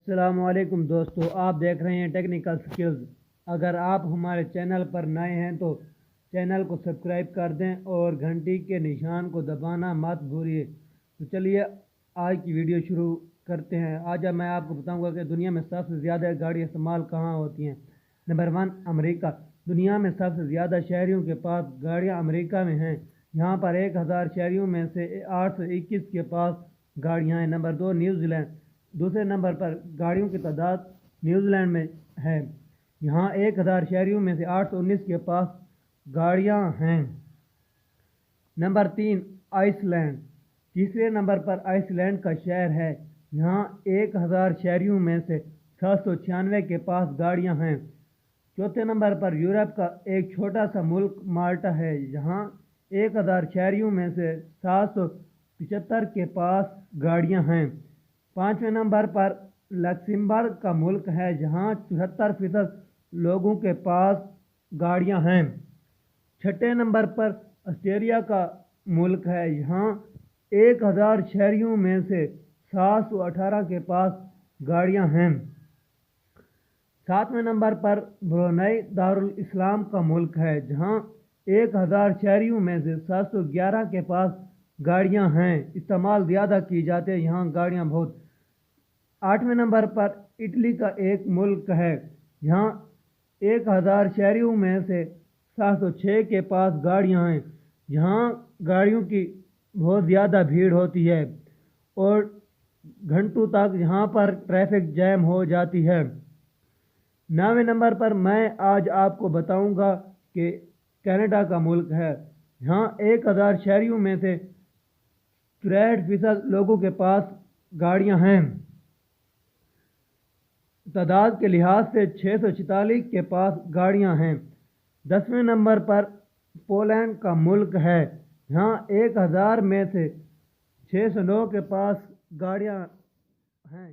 السلام علیکم دوستو، آپ دیکھ رہے ہیں ٹیکنیکل سکلز۔ اگر آپ ہمارے چینل پر نئے ہیں تو چینل کو سبسکرائب کر دیں اور گھنٹی کے نشان کو دبانا مت بھولیے۔ تو چلیے آج کی ویڈیو شروع کرتے ہیں۔ آج میں آپ کو بتاؤں گا کہ دنیا میں سب سے زیادہ گاڑی استعمال کہاں ہوتی ہیں۔ نمبر 1 امریکہ۔ دنیا میں سب سے زیادہ شہریوں کے پاس گاڑیاں امریکہ میں ہیں۔ یہاں پر 1000 شہریوں میں سے 821 کے پاس گاڑیاں ہیں۔ Number 2 New Zealand. دوسرے نمبر پر گاڑیوں کی تعداد نیوزی لینڈ میں ہے۔ یہاں 1000 شہریوں میں سے 819 کے پاس گاڑیاں ہیں۔ Number 3 Iceland. تیسرے نمبر پر آئس لینڈ کا شہر ہے۔ یہاں 1000 شہریوں میں سے 796 کے پاس گاڑیاں ہیں۔ چوتھے نمبر پر یورپ کا ایک چھوٹا سا ملک مالٹا ہے۔ یہاں 1000 شہریوں میں سے 775 کے پاس گاڑیاں ہیں۔ پانچویں نمبر پر لکسمبرگ کا ملک ہے، جہاں 74% لوگوں کے پاس گاڑیاں ہیں۔ چھٹے نمبر پر آسٹریلیا کا ملک ہے، یہاں 1000 شہریوں میں سے 718 کے پاس گاڑیاں ہیں۔ ساتویں نمبر پر برونائی دارالاسلام کا ملک ہے، جہاں 1000 شہریوں میں سے 711 کے پاس گاڑیاں ہیں۔ استعمال زیادہ کی جاتے ہیں یہاں گاڑیاں بہت۔ آٹھویں نمبر پر اٹلی کا ایک ملک ہے، یہاں 1000 شہریوں میں سے 706 کے پاس گاڑیاں ہیں۔ یہاں گاڑیوں کی بہت زیادہ بھیڑ ہوتی ہے اور گھنٹوں تک یہاں پر ٹریفک جیم ہو جاتی ہے۔ 9ویں نمبر پر میں آج آپ کو بتاؤں گا کہ کینیڈا کا ملک ہے۔ یہاں 1000 شہریوں میں سے 63% لوگوں کے پاس گاڑیاں ہیں۔ تعداد کے لحاظ سے 646 کے پاس گاڑیاں ہیں۔ 10ویں نمبر پر پولینڈ کا ملک ہے، یہاں 1000 میں سے 609 کے پاس گاڑیاں ہیں۔